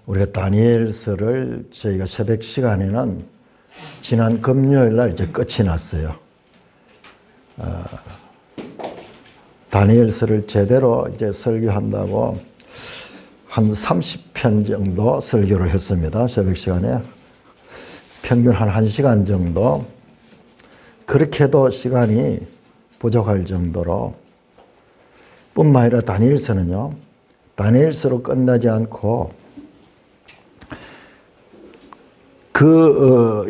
우리가 다니엘서를 저희가 새벽 시간에는 지난 금요일 날 이제 끝이 났어요. 다니엘서를 제대로 이제 설교한다고 한 30편 정도 설교를 했습니다. 새벽 시간에. 평균 한 1시간 정도. 그렇게 해도 시간이 부족할 정도로. 뿐만 아니라 다니엘서는요, 다니엘서로 끝나지 않고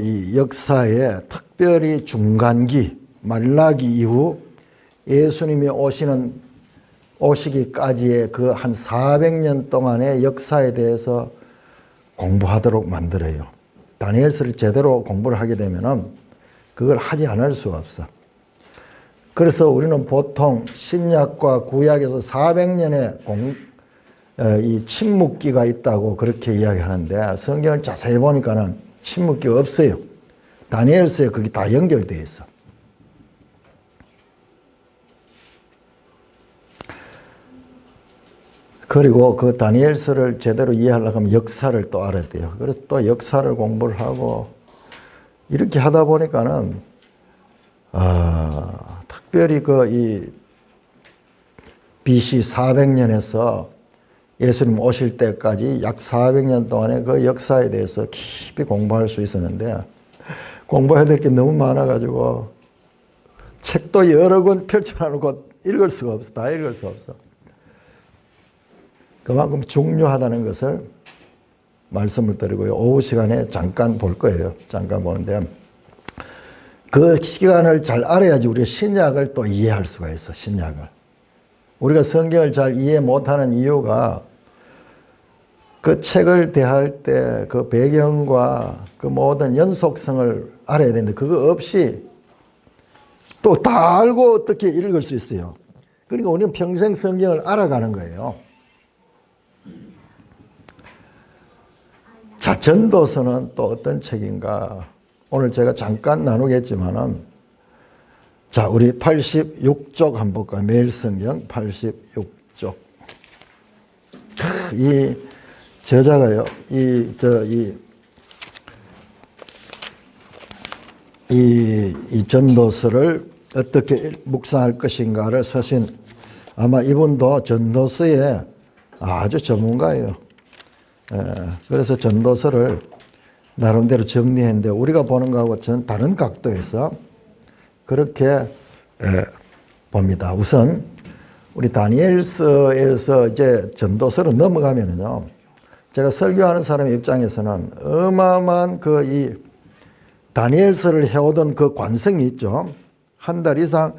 이 역사의 특별히 중간기, 말라기 이후 예수님이 오시기까지의 그 한 400년 동안의 역사에 대해서 공부하도록 만들어요. 다니엘서를 제대로 공부를 하게 되면은 그걸 하지 않을 수가 없어. 그래서 우리는 보통 신약과 구약에서 400년의 이 침묵기가 있다고 그렇게 이야기하는데 성경을 자세히 보니까는 침묵기가 없어요. 다니엘서에 그게 다 연결되어 있어. 그리고 그 다니엘서를 제대로 이해하려고 하면 역사를 또 알아야 돼요. 그래서 또 역사를 공부를 하고 이렇게 하다 보니까는 특별히 이 BC 400년에서 예수님 오실 때까지 약 400년 동안의 그 역사에 대해서 깊이 공부할 수 있었는데 공부해야 될 게 너무 많아가지고 책도 여러 권 펼쳐놓고 읽을 수가 없어. 다 읽을 수 없어. 그만큼 중요하다는 것을 말씀을 드리고요. 오후 시간에 잠깐 볼 거예요. 잠깐 보는데 그 시간을 잘 알아야지 우리가 신약을 또 이해할 수가 있어. 신약을. 우리가 성경을 잘 이해 못하는 이유가 그 책을 대할 때 그 배경과 그 모든 연속성을 알아야 되는데 그거 없이 또 다 알고 어떻게 읽을 수 있어요. 그러니까 우리는 평생 성경을 알아가는 거예요. 자, 전도서는 또 어떤 책인가? 오늘 제가 잠깐 나누겠지만은 자, 우리 86쪽 한번 볼까요? 매일 성경 86쪽. 이 저자가요, 이 전도서를 어떻게 묵상할 것인가를 쓰신 아마 이분도 전도서에 아주 전문가예요. 그래서 전도서를 나름대로 정리했는데 우리가 보는 거하고 전 다른 각도에서 그렇게 봅니다. 우선 우리 다니엘서에서 이제 전도서로 넘어가면은요, 제가 설교하는 사람의 입장에서는 어마어마한 이 다니엘서를 해오던 그 관성이 있죠. 한 달 이상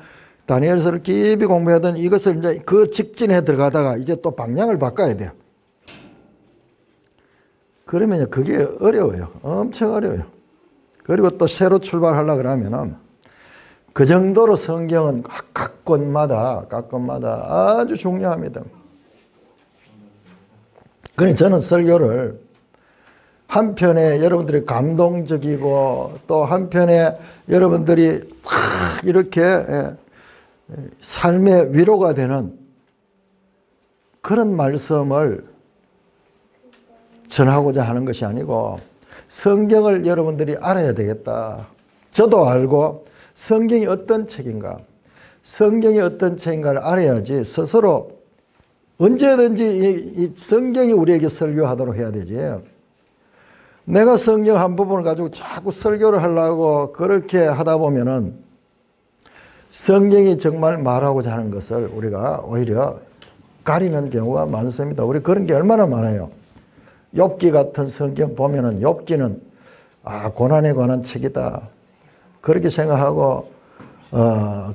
다니엘서를 깊이 공부하던 이것을 이제 그 직진에 들어가다가 이제 또 방향을 바꿔야 돼요. 그러면 그게 어려워요. 엄청 어려워요. 그리고 또 새로 출발하려고 그러면은 그 정도로 성경은 각 권마다 아주 중요합니다. 그러니 저는 설교를 한편에 여러분들이 감동적이고 또 한편에 여러분들이 이렇게 삶의 위로가 되는 그런 말씀을 전하고자 하는 것이 아니고 성경을 여러분들이 알아야 되겠다. 저도 알고 성경이 어떤 책인가, 성경이 어떤 책인가를 알아야지 스스로 언제든지 이 성경이 우리에게 설교하도록 해야 되지. 내가 성경 한 부분을 가지고 자꾸 설교를 하려고 그렇게 하다 보면은 성경이 정말 말하고자 하는 것을 우리가 오히려 가리는 경우가 많습니다. 우리 그런 게 얼마나 많아요. 욥기 같은 성경 보면은 욥기는 고난에 관한 책이다. 그렇게 생각하고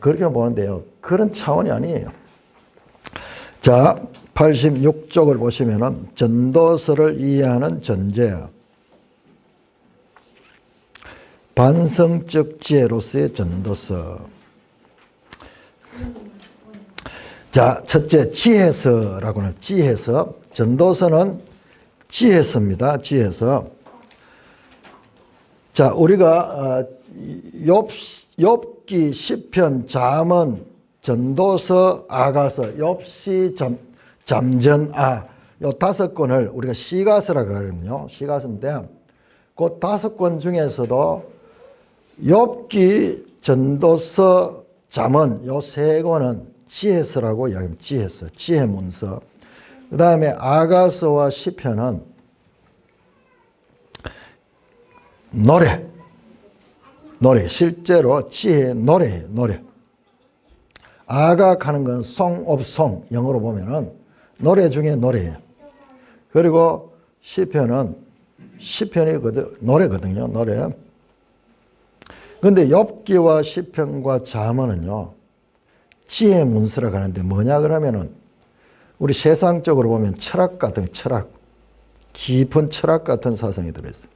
그렇게 보는데요. 그런 차원이 아니에요. 자, 86쪽을 보시면은 전도서를 이해하는 전제. 반성적 지혜로서의 전도서. 자, 첫째 지혜서라고 하는 지혜서. 전도서는 지혜서입니다. 지혜서. 자, 우리가 욥기, 시편, 잠언, 전도서, 아가서, 욥시, 잠전, 요 5권을 우리가 시가서라고 하거든요. 시가서인데 그 5권 중에서도 욥기, 전도서, 잠언 요 3권은 지혜서라고 이야기합니다. 지혜서, 지혜문서. 그 다음에 아가서와 시편은 노래, 실제로 지혜의 노래예요. 노래. 아각하는 건 Song of Song, 영어로 보면은 노래 중에 노래예요. 그리고 시편이 노래거든요. 노래. 그런데 욥기와 시편과 잠언은요, 지혜 문서라고 하는데 뭐냐 그러면은 우리 세상적으로 보면 철학 같은 깊은 철학 같은 사상이 들어있어요.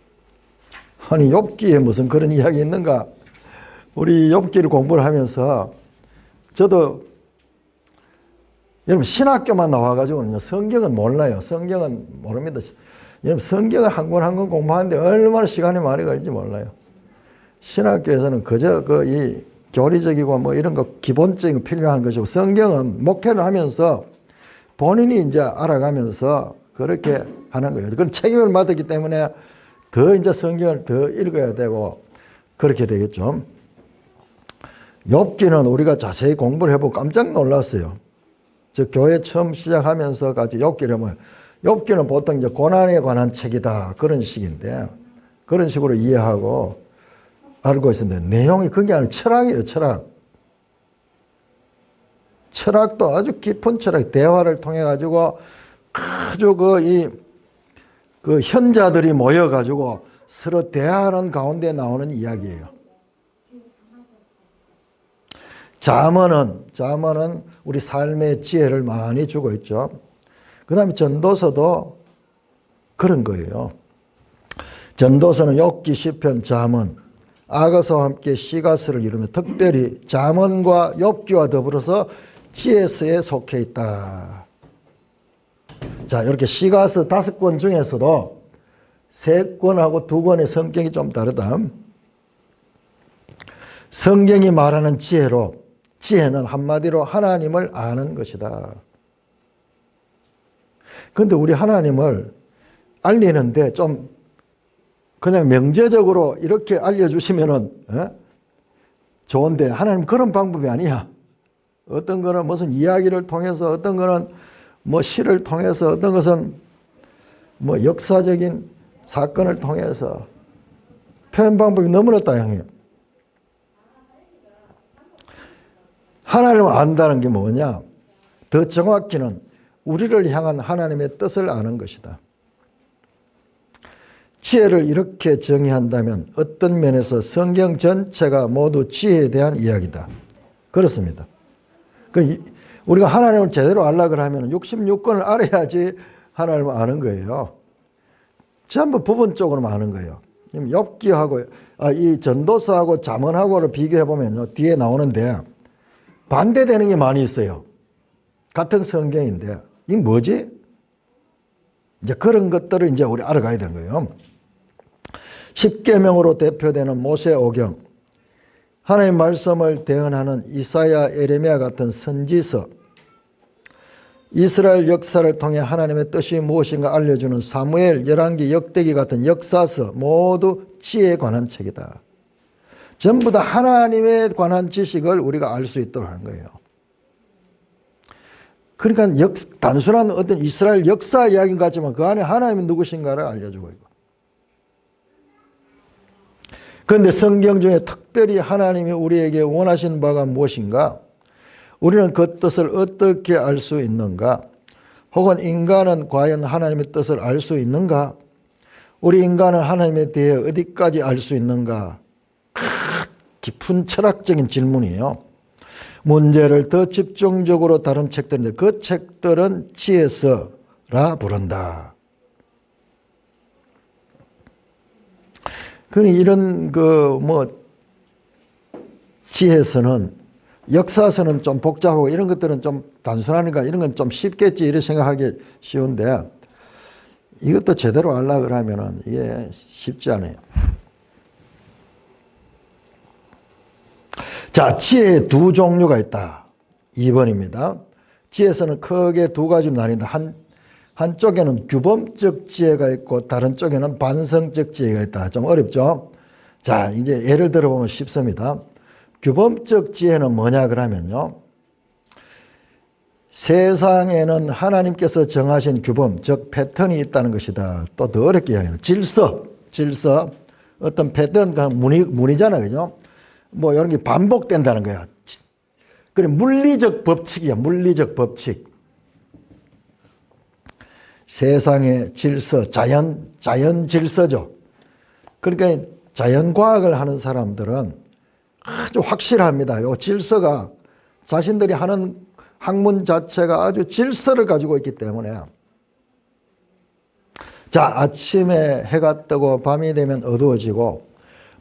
아니 욥기에 무슨 그런 이야기 있는가? 우리 욥기를 공부를 하면서 저도 여러분 신학교만 나와가지고는 성경은 몰라요. 성경은 모릅니다. 여러분 성경을 한 권 한 권 공부하는데 얼마나 시간이 많이 걸릴지 몰라요. 신학교에서는 그저 이 교리적이고 뭐 이런 거 기본적인 거 필요한 것이고 성경은 목회를 하면서 본인이 이제 알아가면서 그렇게 하는 거예요. 그런 책임을 맡았기 때문에 더 이제 성경을 더 읽어야 되고 그렇게 되겠죠. 욥기는 우리가 자세히 공부를 해보고 깜짝 놀랐어요. 저 교회 처음 시작하면서까지 욥기를 하면 욥기는 보통 이제 고난에 관한 책이다 그런 식인데 그런 식으로 이해하고 알고 있었는데 내용이 그게 아니라 철학이에요. 철학도 아주 깊은 철학, 대화를 통해 가지고 아주 그 현자들이 모여 가지고 서로 대화하는 가운데 나오는 이야기예요. 잠언은 우리 삶의 지혜를 많이 주고 있죠. 그 다음에 전도서도 그런 거예요. 전도서는 욥기, 시편, 잠언, 아가서와 함께 시가서를 이루며 특별히 잠언과 욥기와 더불어서 지혜서에 속해 있다. 자, 이렇게 시가서 5권 중에서도 3권하고 2권의 성격이 좀 다르다. 성경이 말하는 지혜는 한마디로 하나님을 아는 것이다. 그런데 우리 하나님을 알리는데 좀 그냥 명제적으로 이렇게 알려주시면은 좋은데 하나님 그런 방법이 아니야. 어떤 거는 무슨 이야기를 통해서, 어떤 거는 뭐 시를 통해서, 어떤 것은 뭐 역사적인 사건을 통해서 표현 방법이 너무나 다양해요. 하나님을 안다는 게 뭐냐? 더 정확히는 우리를 향한 하나님의 뜻을 아는 것이다. 지혜를 이렇게 정의한다면 어떤 면에서 성경 전체가 모두 지혜에 대한 이야기다. 그렇습니다. 우리가 하나님을 제대로 알려고 하면 66권을 알아야지 하나님을 아는 거예요. 전부 부분적으로만 아는 거예요. 욥기하고 이 전도서하고 잠언하고를 비교해 보면요, 뒤에 나오는데 반대되는 게 많이 있어요. 같은 성경인데 이게 뭐지? 이제 그런 것들을 이제 우리 알아가야 되는 거예요. 십계명으로 대표되는 모세오경, 하나님의 말씀을 대언하는 이사야, 에레미야 같은 선지서, 이스라엘 역사를 통해 하나님의 뜻이 무엇인가 알려주는 사무엘, 열왕기, 역대기 같은 역사서 모두 지혜에 관한 책이다. 전부 다 하나님에 관한 지식을 우리가 알 수 있도록 하는 거예요. 그러니까 단순한 어떤 이스라엘 역사 이야기인 것 같지만 그 안에 하나님이 누구신가를 알려주고 있고. 그런데 성경 중에 특별히 하나님이 우리에게 원하신 바가 무엇인가? 우리는 그 뜻을 어떻게 알 수 있는가? 혹은 인간은 과연 하나님의 뜻을 알 수 있는가? 우리 인간은 하나님에 대해 어디까지 알 수 있는가? 깊은 철학적인 질문이에요. 문제를 더 집중적으로 다룬 책들인데 그 책들은 지혜서라 부른다. 이런 지혜서는, 역사서는 좀 복잡하고 이런 것들은 좀 단순하니까 이런 건 좀 쉽겠지 이렇게 생각하기 쉬운데 이것도 제대로 알려고 하면은 이게 쉽지 않아요. 자, 지혜의 2 종류가 있다. 2번입니다. 지혜서는 크게 2가지로 나뉜다. 한쪽에는 규범적 지혜가 있고 다른 쪽에는 반성적 지혜가 있다. 좀 어렵죠? 자, 이제 예를 들어보면 쉽습니다. 규범적 지혜는 뭐냐 그러면요. 세상에는 하나님께서 정하신 규범, 즉 패턴이 있다는 것이다. 또 더 어렵게 이야기해요. 질서. 어떤 패턴, 문이잖아요. 그죠? 뭐 이런 게 반복된다는 거야. 그래, 물리적 법칙이야. 물리적 법칙. 세상의 질서, 자연 질서죠. 그러니까 자연과학을 하는 사람들은 아주 확실합니다. 요 질서가 자신들이 하는 학문 자체가 아주 질서를 가지고 있기 때문에 자, 아침에 해가 뜨고 밤이 되면 어두워지고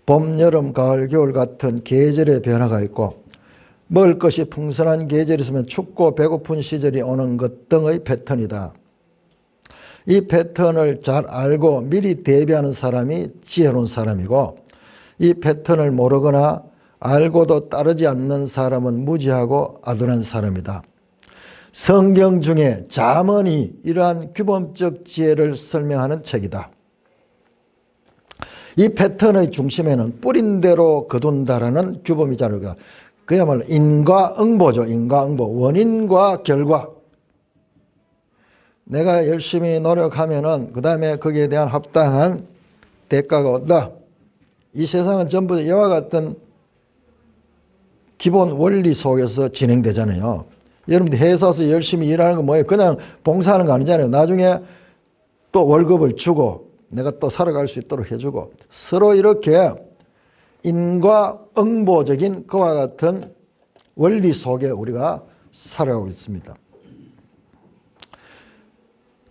봄, 여름, 가을, 겨울 같은 계절의 변화가 있고 먹을 것이 풍성한 계절이 있으면 춥고 배고픈 시절이 오는 것 등의 패턴이다. 이 패턴을 잘 알고 미리 대비하는 사람이 지혜로운 사람이고 이 패턴을 모르거나 알고도 따르지 않는 사람은 무지하고 아둔한 사람이다. 성경 중에 잠언이 이러한 규범적 지혜를 설명하는 책이다. 이 패턴의 중심에는 뿌린 대로 거둔다라는 규범이잖아요. 그야말로 인과응보죠. 인과응보. 원인과 결과. 내가 열심히 노력하면은 그 다음에 거기에 대한 합당한 대가가 온다. 이 세상은 전부 이와 같은 기본 원리 속에서 진행되잖아요. 여러분들 회사에서 열심히 일하는 거 뭐예요? 그냥 봉사하는 거 아니잖아요. 나중에 또 월급을 주고 내가 또 살아갈 수 있도록 해주고 서로 이렇게 인과응보적인 그와 같은 원리 속에 우리가 살아가고 있습니다.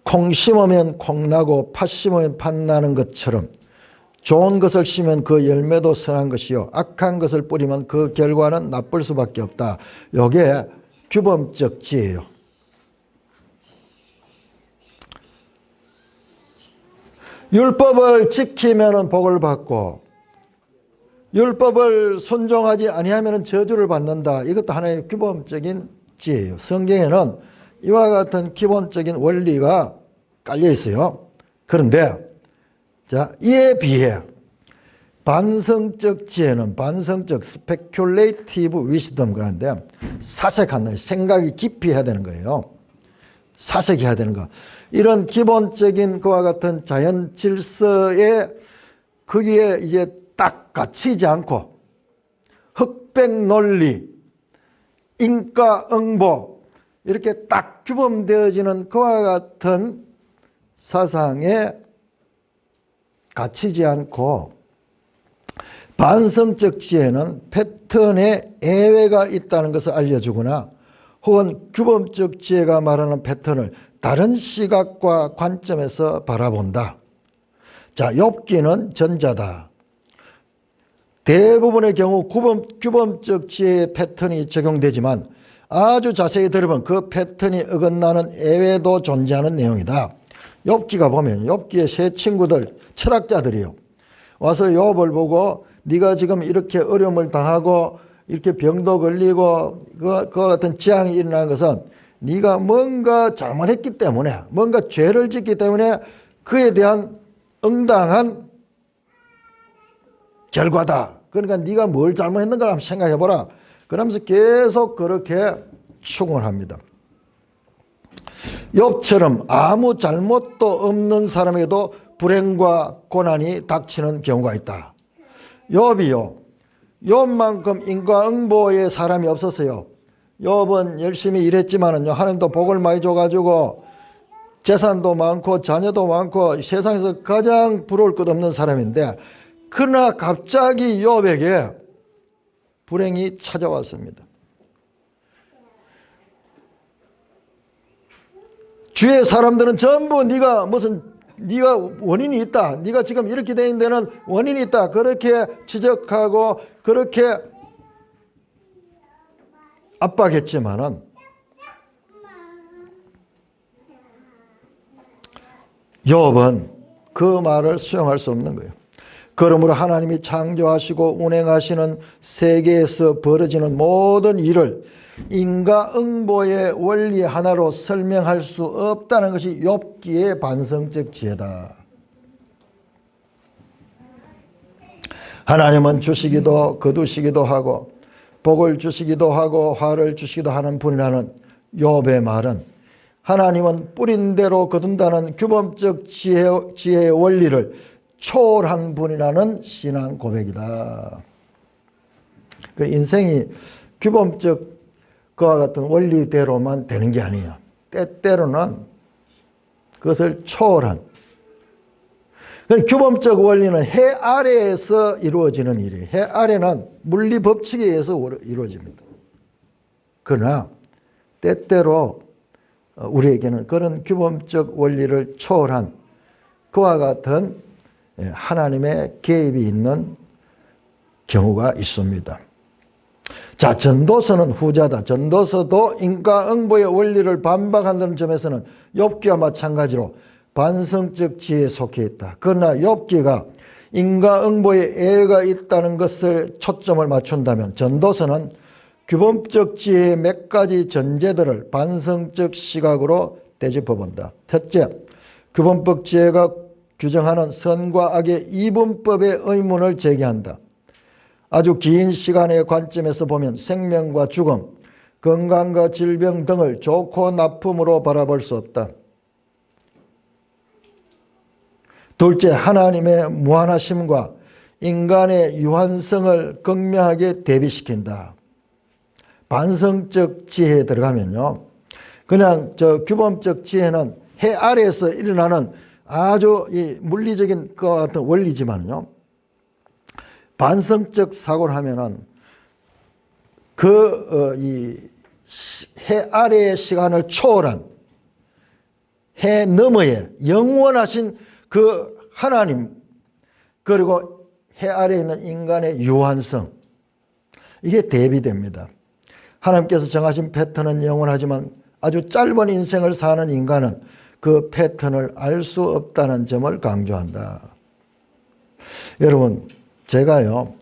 콩 심으면 콩 나고 팥 심으면 팥 나는 것처럼 좋은 것을 심으면 그 열매도 선한 것이요 악한 것을 뿌리면 그 결과는 나쁠 수밖에 없다. 이게 규범적 지혜예요. 율법을 지키면 복을 받고 율법을 순종하지 아니하면 저주를 받는다. 이것도 하나의 규범적인 지혜예요. 성경에는 이와 같은 기본적인 원리가 깔려 있어요. 그런데 자, 이에 비해 반성적 지혜는 반성적 speculative wisdom 그러는데 사색하는 생각이 깊이 해야 되는 거예요. 사색해야 되는 거. 이런 기본적인 그와 같은 자연 질서에 거기에 이제 딱 갇히지 않고 흑백 논리, 인과응보 이렇게 딱 규범되어지는 그와 같은 사상에 갇히지 않고 반성적 지혜는 패턴에 예외가 있다는 것을 알려주거나 혹은 규범적 지혜가 말하는 패턴을 다른 시각과 관점에서 바라본다. 자, 욥기는 전자다. 대부분의 경우 규범적 지혜의 패턴이 적용되지만 아주 자세히 들으면 그 패턴이 어긋나는 예외도 존재하는 내용이다. 욥기가 보면 욥기의 세 친구들 철학자들이요. 와서 욥을 보고 네가 지금 이렇게 어려움을 당하고 이렇게 병도 걸리고 그와 같은 재앙이 일어나는 것은 네가 뭔가 잘못했기 때문에 뭔가 죄를 짓기 때문에 그에 대한 응당한 결과다. 그러니까 네가 뭘 잘못했는가 한번 생각해보라. 그러면서 계속 그렇게 충원합니다. 욥처럼 아무 잘못도 없는 사람에게도 불행과 고난이 닥치는 경우가 있다. 욥이요. 욥만큼 인과응보의 사람이 없었어요. 욥은 열심히 일했지만은요, 하나님도 복을 많이 줘가지고 재산도 많고 자녀도 많고 세상에서 가장 부러울 것 없는 사람인데, 그러나 갑자기 욥에게 불행이 찾아왔습니다. 주위의 사람들은 전부 네가 원인이 있다. 네가 지금 이렇게 된 데는 원인이 있다. 그렇게 지적하고 그렇게 압박했지만은 욥은 그 말을 수용할 수 없는 거예요. 그러므로 하나님이 창조하시고 운행하시는 세계에서 벌어지는 모든 일을 인과응보의 원리 하나로 설명할 수 없다는 것이 욥기의 반성적 지혜다. 하나님은 주시기도 거두시기도 하고 복을 주시기도 하고 화를 주시기도 하는 분이라는 욥의 말은 하나님은 뿌린 대로 거둔다는 규범적 지혜의 원리를 초월한 분이라는 신앙 고백이다. 그 인생이 규범적 그와 같은 원리대로만 되는 게 아니에요. 때때로는 그것을 초월한. 규범적 원리는 해 아래에서 이루어지는 일이에요. 해 아래는 물리 법칙에 의해서 이루어집니다. 그러나 때때로 우리에게는 그런 규범적 원리를 초월한 그와 같은 하나님의 개입이 있는 경우가 있습니다. 자, 전도서는 후자다. 전도서도 인과응보의 원리를 반박한다는 점에서는 욥기와 마찬가지로 반성적 지혜에 속해 있다. 그러나 욥기가 인과응보에 애가 있다는 것을 초점을 맞춘다면 전도서는 규범적 지혜의 몇 가지 전제들을 반성적 시각으로 되짚어본다. 첫째, 규범적 지혜가 규정하는 선과 악의 이분법의 의문을 제기한다. 아주 긴 시간의 관점에서 보면 생명과 죽음, 건강과 질병 등을 좋고 나쁨으로 바라볼 수 없다. 둘째, 하나님의 무한하심과 인간의 유한성을 극명하게 대비시킨다. 반성적 지혜에 들어가면요, 그냥 규범적 지혜는 해 아래에서 일어나는 아주 이 물리적인 것 같은 원리지만요, 반성적 사고를 하면은 이 해 아래의 시간을 초월한 해 너머에 영원하신 그 하나님, 그리고 해 아래에 있는 인간의 유한성, 이게 대비됩니다. 하나님께서 정하신 패턴은 영원하지만 아주 짧은 인생을 사는 인간은 그 패턴을 알 수 없다는 점을 강조한다. 여러분, 제가요,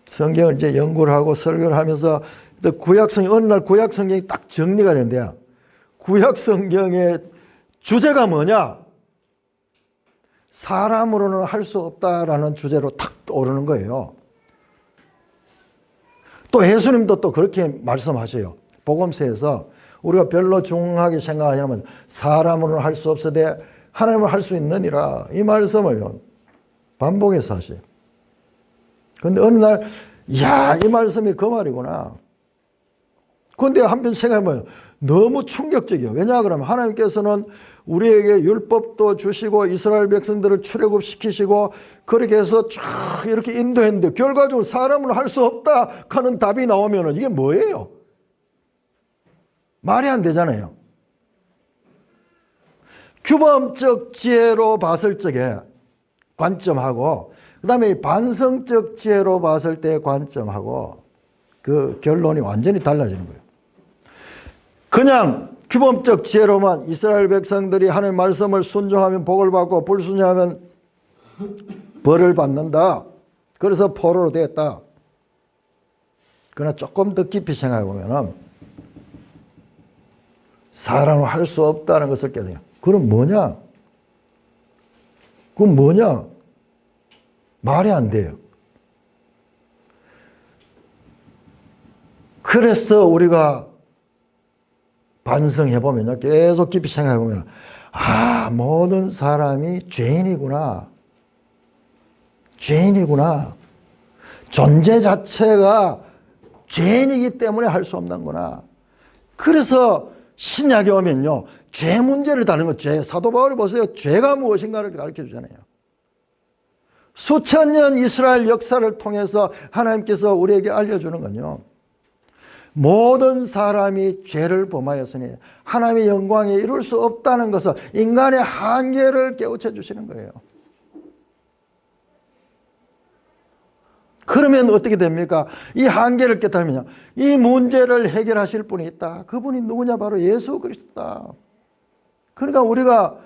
성경을 이제 연구를 하고 설교를 하면서 어느 날 구약 성경이 딱 정리가 된대요. 구약 성경의 주제가 뭐냐? 사람으로는 할 수 없다라는 주제로 탁 떠오르는 거예요. 또 예수님도 또 그렇게 말씀하셔요. 복음서에서 우리가 별로 중하게 생각하냐면 사람으로는 할 수 없으되 하나님은 할 수 있느니라, 이 말씀을 반복해서 하셔요. 그런데 어느 날, 이야, 이 말씀이 그 말이구나. 그런데 한편 생각해보면 너무 충격적이에요. 왜냐 그러면 하나님께서는 우리에게 율법도 주시고 이스라엘 백성들을 출애굽시키시고 그렇게 해서 쫙 이렇게 인도했는데 결과적으로 사람은 할 수 없다 하는 답이 나오면 이게 뭐예요? 말이 안 되잖아요. 규범적 지혜로 봤을 적에 관점하고 그 다음에 반성적 지혜로 봤을 때의 관점하고 그 결론이 완전히 달라지는 거예요. 그냥 규범적 지혜로만 이스라엘 백성들이 하나님의 말씀을 순종하면 복을 받고 불순종하면 벌을 받는다. 그래서 포로로 됐다. 그러나 조금 더 깊이 생각해 보면 사람은 할 수 없다는 것을 깨달아요. 그럼 뭐냐? 그건 뭐냐? 말이 안 돼요. 그래서 우리가 반성해보면요, 계속 깊이 생각해보면 모든 사람이 죄인이구나. 죄인이구나. 존재 자체가 죄인이기 때문에 할 수 없는구나. 그래서 신약에 오면요, 죄 문제를 다루는 거, 사도 바울이 보세요. 죄가 무엇인가를 가르쳐 주잖아요. 수천 년 이스라엘 역사를 통해서 하나님께서 우리에게 알려주는 건요, 모든 사람이 죄를 범하였으니 하나님의 영광에 이룰 수 없다는 것은 인간의 한계를 깨우쳐 주시는 거예요. 그러면 어떻게 됩니까? 이 한계를 깨달으면 이 문제를 해결하실 분이 있다. 그분이 누구냐? 바로 예수 그리스도다. 그러니까 우리가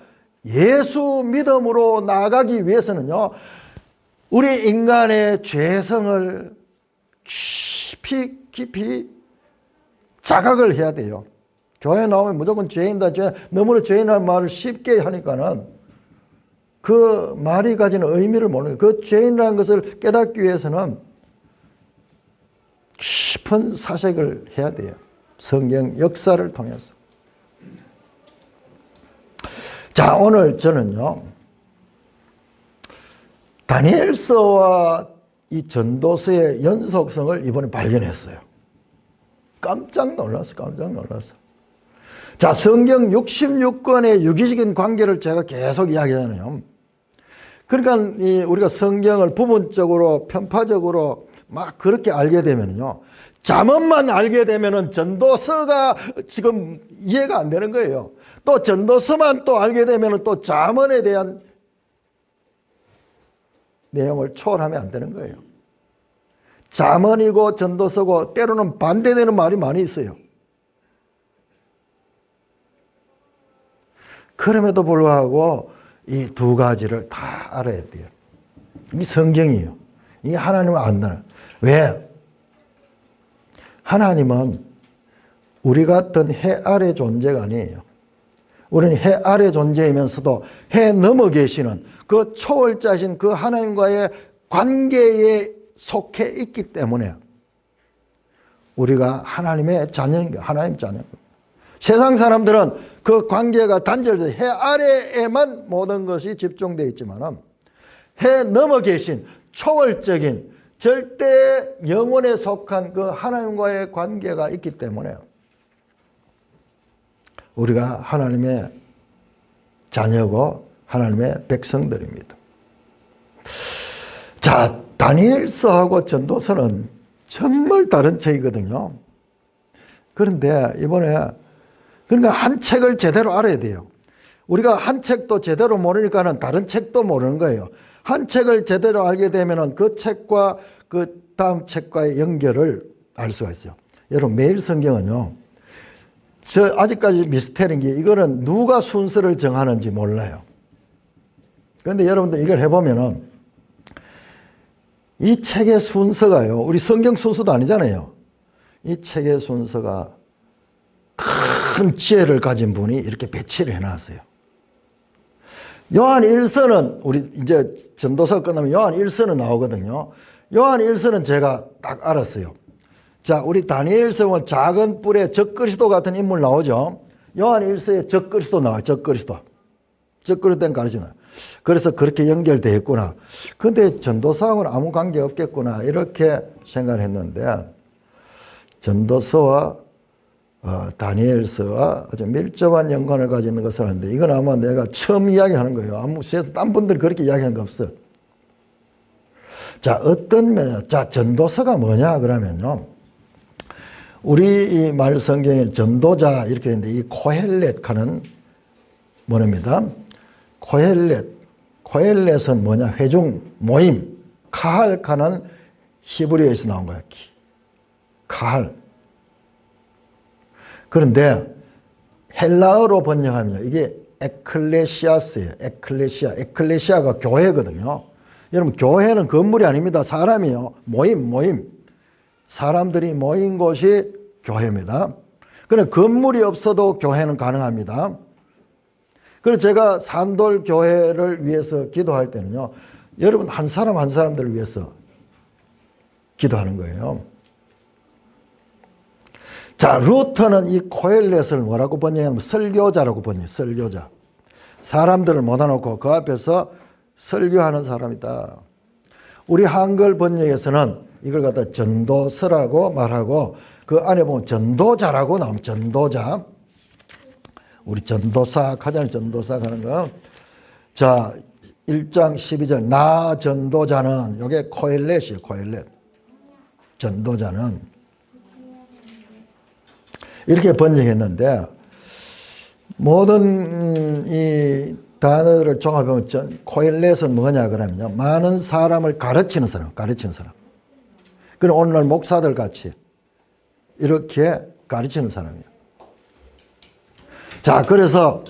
예수 믿음으로 나아가기 위해서는요, 우리 인간의 죄성을 깊이 자각을 해야 돼요. 교회 나오면 무조건 죄인다, 너무나 죄인이라는 말을 쉽게 하니까는 그 말이 가지는 의미를 모르는 거예요. 그 죄인이라는 것을 깨닫기 위해서는 깊은 사색을 해야 돼요. 성경 역사를 통해서. 자, 오늘 저는요, 다니엘서와 이 전도서의 연속성을 이번에 발견했어요. 깜짝 놀랐어. 자, 성경 66권의 유기적인 관계를 제가 계속 이야기하잖아요. 그러니까 우리가 성경을 부분적으로, 편파적으로 막 그렇게 알게 되면요, 잠언만 알게 되면은 전도서가 지금 이해가 안 되는 거예요. 또 전도서만 또 알게 되면은 또 잠언에 대한 내용을 초월하면 안 되는 거예요. 잠언이고 전도서고 때로는 반대되는 말이 많이 있어요. 그럼에도 불구하고 이 두 가지를 다 알아야 돼요. 이 성경이에요. 이 하나님을 안다는. 왜? 하나님은 우리 같은 해 아래 존재가 아니에요. 우리는 해 아래 존재이면서도 해 넘어 계시는 그 초월자신 그 하나님과의 관계에 속해 있기 때문에 우리가 하나님의 자녀인 거예요. 하나님 자녀. 세상 사람들은 그 관계가 단절돼서 해 아래에만 모든 것이 집중되어 있지만 해 넘어 계신 초월적인 절대 영혼에 속한 그 하나님과의 관계가 있기 때문에 우리가 하나님의 자녀고 하나님의 백성들입니다. 자, 다니엘서하고 전도서는 정말 다른 책이거든요. 그런데 이번에 그러니까 한 책을 제대로 알아야 돼요. 우리가 한 책도 제대로 모르니까는 다른 책도 모르는 거예요. 한 책을 제대로 알게 되면은 그 책과 그 다음 책과의 연결을 알 수가 있어요. 여러분, 매일 성경은요, 저 아직까지 미스터리인 게 이거는 누가 순서를 정하는지 몰라요. 그런데 여러분들 이걸 해보면은 이 책의 순서가요, 우리 성경 순서도 아니잖아요. 이 책의 순서가 큰 지혜를 가진 분이 이렇게 배치를 해놨어요. 요한 1서는 우리 이제 전도서 끝나면 요한 1서는 나오거든요. 요한 1서는 제가 딱 알았어요. 자, 우리 다니엘서는 작은 뿔에 적그리스도 같은 인물 나오죠. 요한 1서에 적그리스도 나와요. 적그리스도는 가르치나. 그래서 그렇게 연결되어 있구나. 근데 전도서하고는 아무 관계 없겠구나. 이렇게 생각을 했는데 전도서와 다니엘서와 아주 밀접한 연관을 가지는 것을 하는데 이건 아마 내가 처음 이야기하는 거예요. 아무 세상 딴 분들이 그렇게 이야기하는 거 없어. 자, 어떤 면에, 자, 전도서가 뭐냐 그러면요, 우리 이 말 성경에 전도자 이렇게 되는데 이 코헬렛 하는 뭐랍니다. 코헬렛은 뭐냐, 회중, 모임, 카할 하는 히브리어에서 나온 거야. 카할. 그런데 헬라어로 번역하면 이게 에클레시아스예요. 에클레시아가 교회거든요. 여러분, 교회는 건물이 아닙니다. 사람이요. 모임. 사람들이 모인 곳이 교회입니다. 그런데 건물이 없어도 교회는 가능합니다. 그래서 제가 산돌 교회를 위해서 기도할 때는요, 여러분 한 사람 한 사람들을 위해서 기도하는 거예요. 자, 루터는 이 코헬렛을 뭐라고 번역하냐면 설교자라고 번역해요. 설교자. 사람들을 모아놓고 그 앞에서 설교하는 사람이다. 우리 한글 번역에서는 이걸 갖다 전도서라고 말하고 그 안에 보면 전도자라고 나오면 전도자. 우리 전도사 하잖아요. 전도사 하는 거. 자, 1장 12절 나 전도자는 이게 코헬렛이에요. 코헬렛. 전도자는 이렇게 번역했는데 모든 이 단어를 종합하면 코헬렛은 뭐냐 그러면요, 많은 사람을 가르치는 사람. 그럼 오늘날 목사들 같이 이렇게 가르치는 사람이에요. 자, 그래서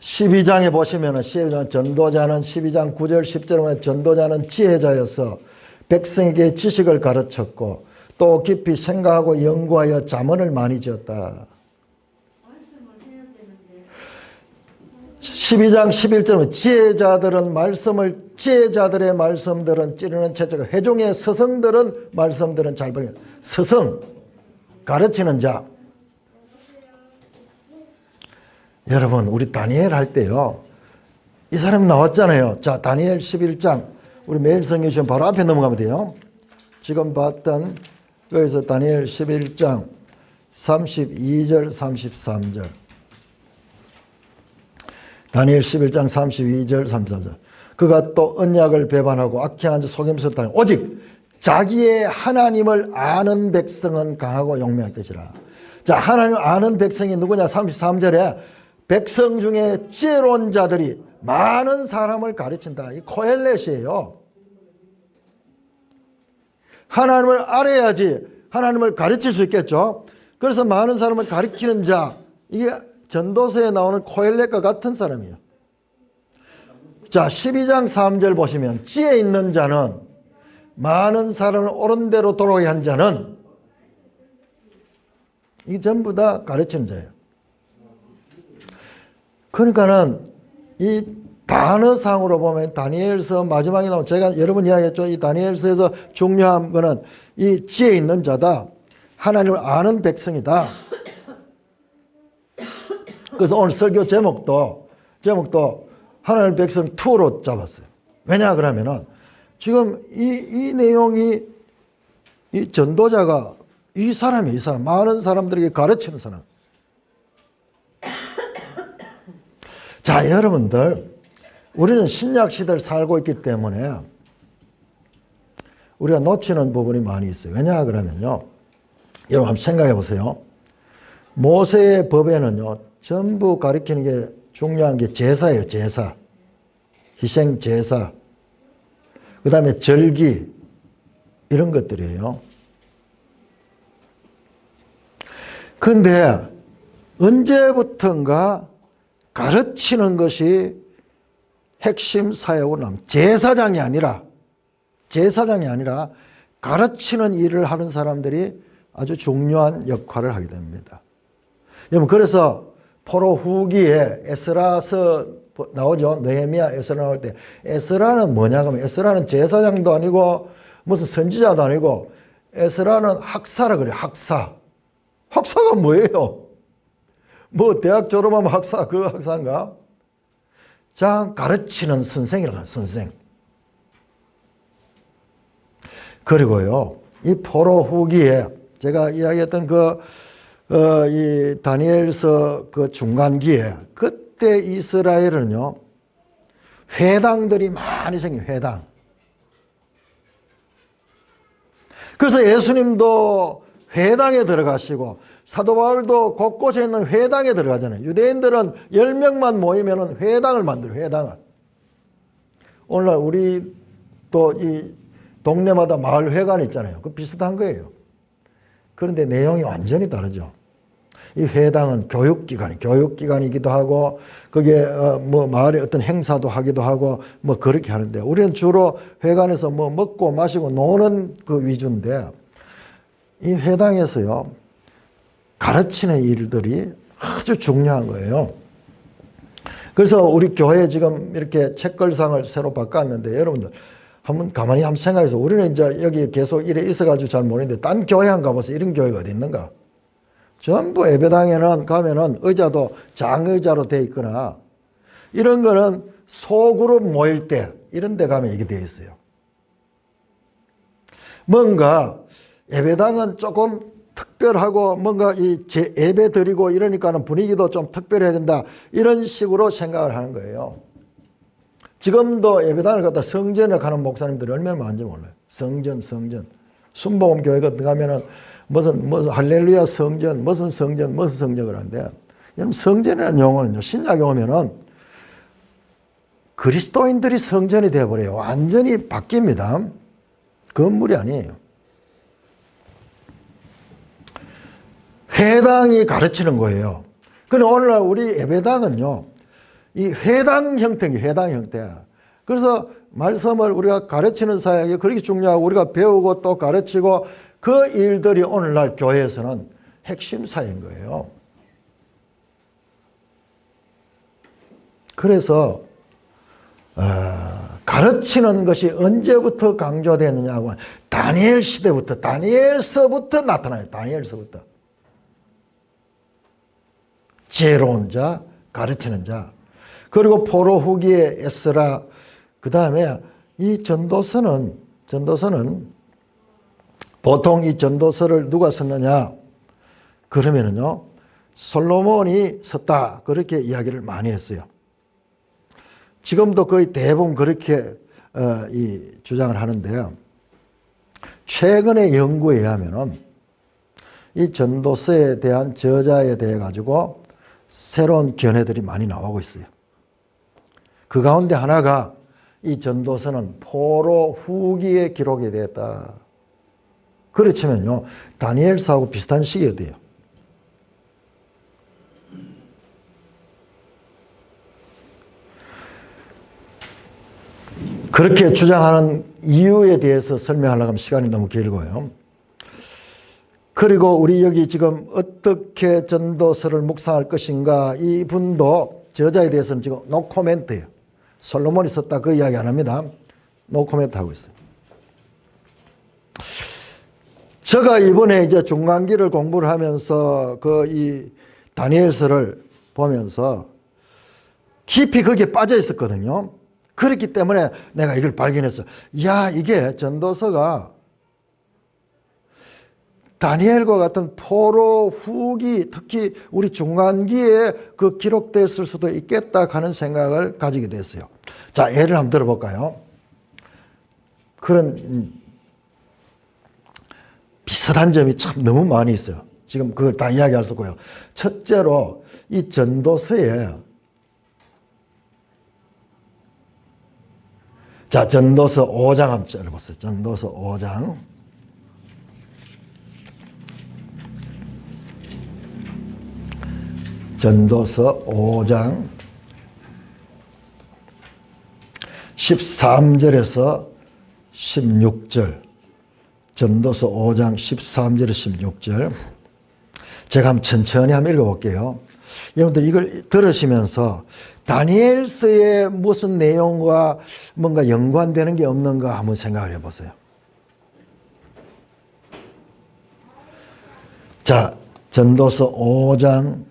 12장에 보시면 12장 전도자는 12장 9절 10절에 전도자는 지혜자여서 백성에게 지식을 가르쳤고 또 깊이 생각하고 연구하여 잠언을 많이 지었다. 12장 11절은 지혜자들의 말씀들은 찌르는 채찍, 회중의 스승들은 말씀들은 잘 보여. 스승, 가르치는 자. 여러분, 우리 다니엘 할 때요, 이 사람 나왔잖아요. 자, 다니엘 11장. 우리 매일 성경 시험 바로 앞에 넘어가면 돼요. 지금 봤던 거기서 다니엘 11장 32절 33절. 다니엘 11장 32절 33절. 그가 또 언약을 배반하고 악행한 자 속임수를 오직 자기의 하나님을 아는 백성은 강하고 용맹할 것이라. 자, 하나님을 아는 백성이 누구냐? 33절에 백성 중에 지혜로운 자들이 많은 사람을 가르친다. 이 코헬렛이에요. 하나님을 알아야지 하나님을 가르칠 수 있겠죠. 그래서 많은 사람을 가르치는 자, 이게 전도서에 나오는 코헬렛과 같은 사람이에요. 자, 12장 3절 보시면 지혜 있는 자는 많은 사람을 옳은 대로 돌아오게 한 자는 이게 전부 다 가르치는 자예요. 그러니까는 이 단어상으로 보면 다니엘서 마지막에 나오면 제가 여러 번 이야기했죠. 이 다니엘서에서 중요한 거는 이 지혜 있는 자다. 하나님을 아는 백성이다. 그래서 오늘 설교 제목도 하나님의 백성 2로 잡았어요. 왜냐 그러면은 지금 이 내용이 이 전도자가 이 사람 많은 사람들에게 가르치는 사람. 자, 여러분들, 우리는 신약 시대를 살고 있기 때문에 우리가 놓치는 부분이 많이 있어요. 왜냐 그러면요, 여러분 한번 생각해 보세요. 모세의 법에는요, 전부 가리키는 게 중요한 게 제사예요. 제사, 희생 제사, 그 다음에 절기, 이런 것들이에요. 그런데 언제부턴가 가르치는 것이 핵심 사역으로 나옵니다. 제사장이 아니라 가르치는 일을 하는 사람들이 아주 중요한 역할을 하게 됩니다. 여러분, 그래서 포로 후기에 에스라서 나오죠. 느헤미야, 에스라 나올 때 에스라는 뭐냐 하면 에스라는 제사장도 아니고 무슨 선지자도 아니고 에스라는 학사라 그래요. 학사가 뭐예요? 뭐 대학 졸업하면 학사, 그 학사인가? 자, 가르치는 선생이라고 해요. 선생. 그리고요, 이 포로 후기에 제가 이야기했던 이 다니엘서 그 중간기에 그때 이스라엘은요, 회당들이 많이 생긴 회당. 그래서 예수님도 회당에 들어가시고 사도 바울도 곳곳에 있는 회당에 들어가잖아요. 유대인들은 10명만 모이면 회당을 만들어요. 회당을. 오늘날 우리 또 이 동네마다 마을 회관 있잖아요. 그 비슷한 거예요. 그런데 내용이 완전히 다르죠. 이 회당은 교육기관이기도 하고 거기에 뭐 마을의 어떤 행사도 하기도 하고 뭐 그렇게 하는데 우리는 주로 회관에서 뭐 먹고 마시고 노는 그 위주인데 이 회당에서요, 가르치는 일들이 아주 중요한 거예요. 그래서 우리 교회 지금 이렇게 책걸상을 새로 바꿨는데 여러분들 가만히 한번 생각해서 우리는 이제 여기 계속 이래 있어가지고 잘 모르는데 딴 교회 한 가보세요. 이런 교회가 어디 있는가? 전부 예배당에는 가면은 의자도 장의자로 돼 있거나 이런 거는 소그룹 모일 때 이런 데 가면 이게 돼 있어요. 뭔가 예배당은 조금 특별하고 뭔가 예배 드리고 이러니까는 분위기도 좀 특별해야 된다. 이런 식으로 생각을 하는 거예요. 지금도 예배당을 갖다 성전을 가는 목사님들이 얼마나 많은지 몰라요. 성전. 순복음 교회 같은 데 가면은 무슨 할렐루야 성전, 무슨 성전을 하는데, 여러분, 성전이라는 용어는요, 신약에 오면은 그리스도인들이 성전이 되어버려요. 완전히 바뀝니다. 건물이 아니에요. 회당이 가르치는 거예요. 그런데 오늘날 우리 예배당은요, 이 회당 형태예요. 회당 형태. 그래서 말씀을 우리가 가르치는 사역이 그렇게 중요하고 우리가 배우고 또 가르치고 그 일들이 오늘날 교회에서는 핵심사인 거예요. 그래서 가르치는 것이 언제부터 강조되느냐고 하면 다니엘 시대부터, 다니엘서부터 나타나요. 다니엘서부터. 지혜로운 자, 가르치는 자. 그리고 포로 후기의 에스라. 그 다음에 이 전도서는 보통 이 전도서를 누가 썼느냐? 그러면은요, 솔로몬이 썼다. 그렇게 이야기를 많이 했어요. 지금도 거의 대부분 그렇게 주장을 하는데요. 최근의 연구에 의하면은 이 전도서에 대한 저자에 대해 가지고 새로운 견해들이 많이 나오고 있어요. 그 가운데 하나가 이 전도서는 포로 후기에 기록이 되었다. 그렇지만요, 다니엘서하고 비슷한 시기에 돼요. 그렇게 주장하는 이유에 대해서 설명하려고 하면 시간이 너무 길고요. 그리고 우리 여기 지금 어떻게 전도서를 묵상할 것인가, 이분도 저자에 대해서는 지금 노 코멘트예요. 솔로몬이 썼다 그 이야기 안 합니다. 노 코멘트 하고 있어요. 제가 이번에 이제 중간기를 공부를 하면서 이 다니엘서를 보면서 깊이 거기에 빠져 있었거든요. 그렇기 때문에 내가 이걸 발견했어. 야, 이게 전도서가 다니엘과 같은 포로 후기, 특히 우리 중간기에 그 기록됐을 수도 있겠다 하는 생각을 가지게 됐어요. 자, 예를 한번 들어볼까요? 그런 비슷한 점이 참 너무 많이 있어요. 지금 그걸 다 이야기할 수 없고요. 첫째로 이 전도서에, 자, 전도서 5장 한번 읽어보세요. 전도서 5장. 전도서 5장 13절에서 16절. 전도서 5장 13절에서 16절. 제가 한번 천천히 한번 읽어볼게요. 여러분들 이걸 들으시면서 다니엘서의 무슨 내용과 뭔가 연관되는 게 없는가 한번 생각을 해보세요. 자, 전도서 5장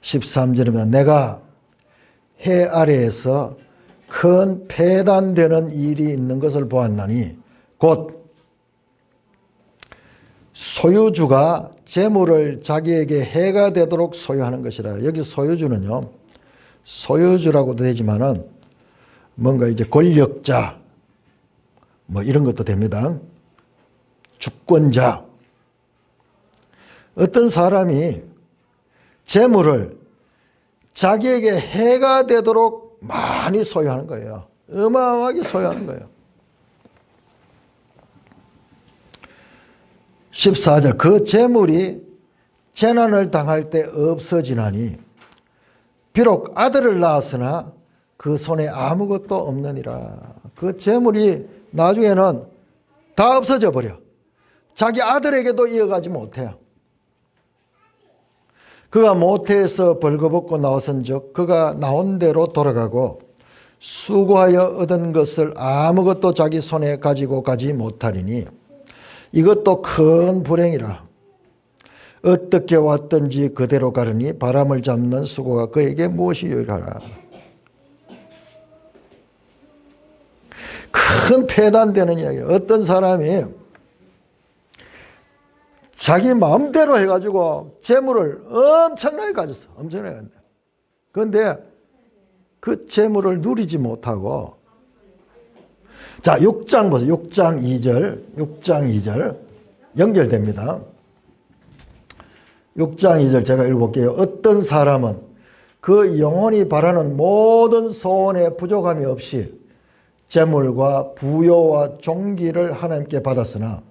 13절입니다. 내가 해 아래에서 큰 폐단되는 일이 있는 것을 보았나니 곧 소유주가 재물을 자기에게 해가 되도록 소유하는 것이라. 여기 소유주는요, 소유주라고도 되지만은 뭔가 이제 권력자 뭐 이런 것도 됩니다. 주권자. 어떤 사람이 재물을 자기에게 해가 되도록 많이 소유하는 거예요. 어마어마하게 소유하는 거예요. 14절, 그 재물이 재난을 당할 때 없어지나니 비록 아들을 낳았으나 그 손에 아무것도 없느니라. 그 재물이 나중에는 다 없어져 버려. 자기 아들에게도 이어가지 못해요. 그가 모태에서 벌거벗고 나왔은즉 그가 나온 대로 돌아가고 수고하여 얻은 것을 아무것도 자기 손에 가지고 가지 못하리니 이것도 큰 불행이라. 어떻게 왔든지 그대로 가르니 바람을 잡는 수고가 그에게 무엇이 유익하라. 큰 폐단되는 이야기예요. 어떤 사람이 자기 마음대로 해가지고 재물을 엄청나게 가졌어. 엄청나게 가졌어. 그런데 그 재물을 누리지 못하고, 자, 6장 보세요. 6장 2절. 6장 2절. 연결됩니다. 6장 2절 제가 읽어볼게요. 어떤 사람은 그 영혼이 바라는 모든 소원에 부족함이 없이 재물과 부요와 존귀를 하나님께 받았으나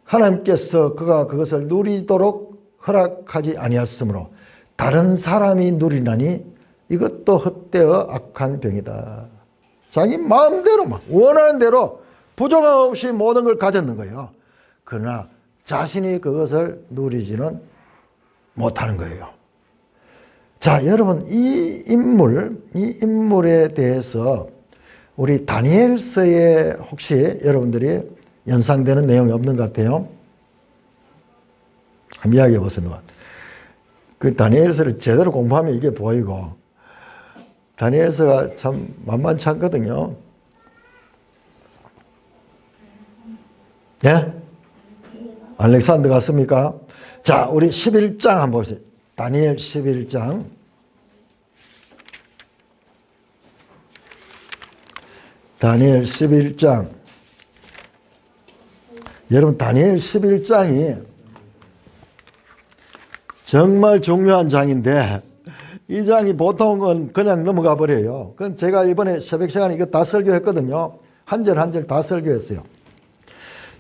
하나님께서 그가 그것을 누리도록 허락하지 아니하였으므로 다른 사람이 누리나니 이것도 헛되어 악한 병이다. 자기 마음대로 막 원하는 대로 부족함 없이 모든 걸 가졌는 거예요. 그러나 자신이 그것을 누리지는 못하는 거예요. 자, 여러분, 이 인물에 대해서 우리 다니엘서에 혹시 여러분들이 연상되는 내용이 없는 것 같아요? 한번 이야기해 보세요. 그 다니엘서를 제대로 공부하면 이게 보이고, 다니엘서가 참 만만치 않거든요. 예? 알렉산더 같습니까? 자, 우리 11장 한번 보세요. 다니엘 11장. 다니엘 11장. 여러분, 다니엘 11장이 정말 중요한 장인데, 이 장이 보통은 그냥 넘어가 버려요. 그건 제가 이번에 새벽 시간에 이거 다 설교했거든요. 한 절 한 절 다 설교했어요.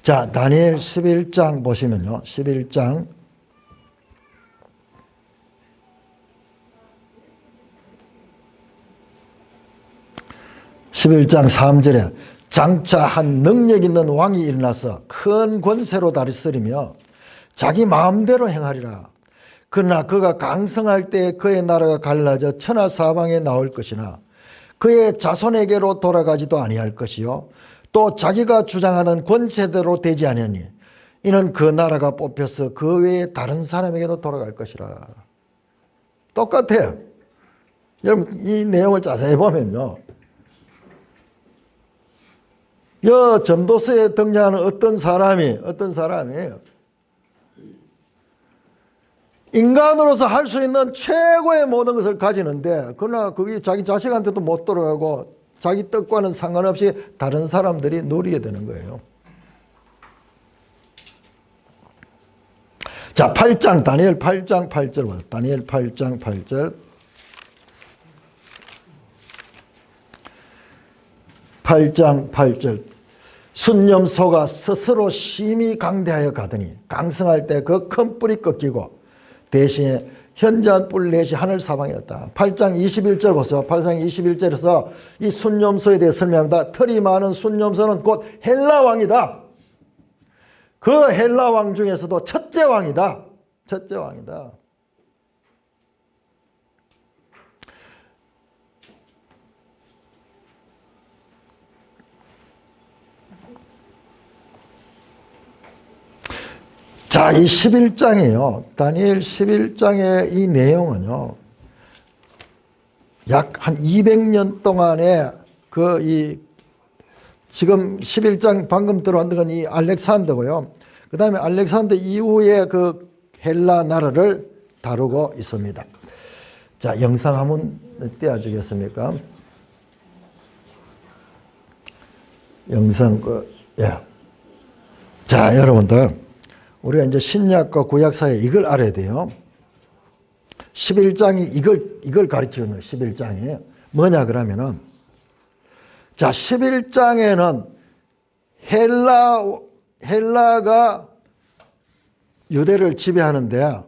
자, 다니엘 11장 보시면요. 11장. 11장 3절에 장차 한 능력 있는 왕이 일어나서 큰 권세로 다스리며 자기 마음대로 행하리라. 그러나 그가 강성할 때 그의 나라가 갈라져 천하 사방에 나올 것이나 그의 자손에게로 돌아가지도 아니할 것이요 또 자기가 주장하는 권세대로 되지 아니하니 이는 그 나라가 뽑혀서 그 외에 다른 사람에게도 돌아갈 것이라. 똑같아요. 여러분, 이 내용을 자세히 보면요, 여 전도서에 등장하는 어떤 사람이 인간으로서 할 수 있는 최고의 모든 것을 가지는데, 그러나 그게 자기 자식한테도 못 돌아가고 자기 뜻과는 상관없이 다른 사람들이 누리게 되는 거예요. 자, 8장, 다니엘 8장 8절 보세요. 다니엘 8장 8절. 8장 8절. 순념소가 스스로 심히 강대하여 가더니 강성할 때 그 큰 뿔이 꺾이고 대신에 현저한 뿔 넷이 하늘 사방이었다. 8장 21절 보세요. 8장 21절에서 이 순념소에 대해 설명합니다. 털이 많은 순념소는 곧 헬라 왕이다. 그 헬라 왕 중에서도 첫째 왕이다. 첫째 왕이다. 자, 이 11장이에요. 다니엘 11장의 이 내용은요, 약 한 200년 동안의 지금 11장 방금 들어왔던 건 이 알렉산더고요. 그 다음에 알렉산더 이후에 그 헬라 나라를 다루고 있습니다. 자, 영상 한번 띄워주겠습니까? 영상, 예. 자, 여러분들. 우리가 이제 신약과 구약 사이에 이걸 알아야 돼요. 11장이 이걸 가르치는 거예요. 11장이. 뭐냐 그러면은, 자, 11장에는 헬라가 유대를 지배하는데,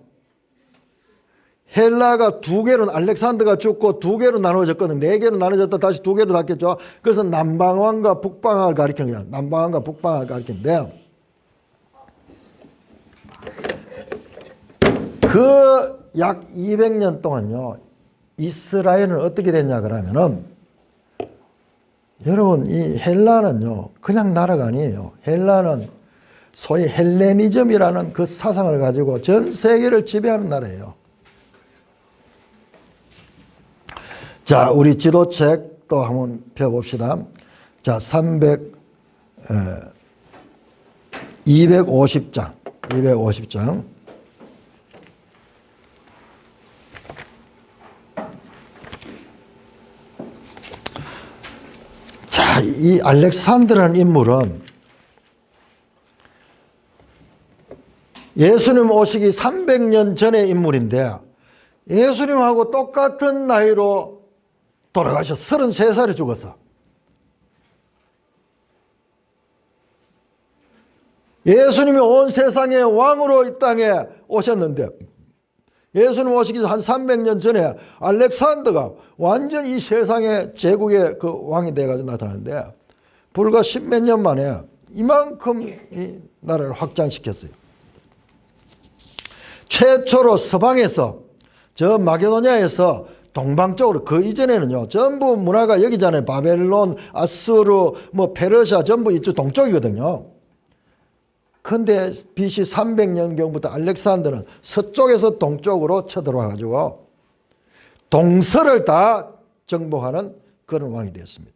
헬라가 두 개로, 알렉산더가 죽고 두 개로 나눠졌거든요. 네 개로 나눠졌다 다시 두 개로 닫겠죠. 그래서 남방왕과 북방왕을 가리키는 거예요. 남방왕과 북방왕을 가리키는데, 그 약 200년 동안요, 이스라엘은 어떻게 됐냐 그러면은, 여러분, 이 헬라는요, 그냥 나라가 아니에요. 헬라는 소위 헬레니즘이라는 그 사상을 가지고 전 세계를 지배하는 나라예요. 자, 우리 지도책 또 한번 펴봅시다. 자, 250장. 자, 이 알렉산더라는 인물은 예수님 오시기 300년 전의 인물인데, 예수님하고 똑같은 나이로 돌아가셨어. 33살에 죽었어. 예수님이 온 세상의 왕으로 이 땅에 오셨는데, 예수님 오시기 한 300년 전에 알렉산더가 완전 이 세상의 제국의 그 왕이 돼가지고 나타났는데, 불과 10몇 년 만에 이만큼 이 나라를 확장시켰어요. 최초로 서방에서 저 마게도냐에서 동방 쪽으로, 그 이전에는요 전부 문화가 여기잖아요. 바벨론, 아수르, 뭐 페르시아 전부 이쪽 동쪽이거든요. 근데 BC 300년경부터 알렉산더는 서쪽에서 동쪽으로 쳐들어와 가지고 동서를 다 정복하는 그런 왕이 되었습니다.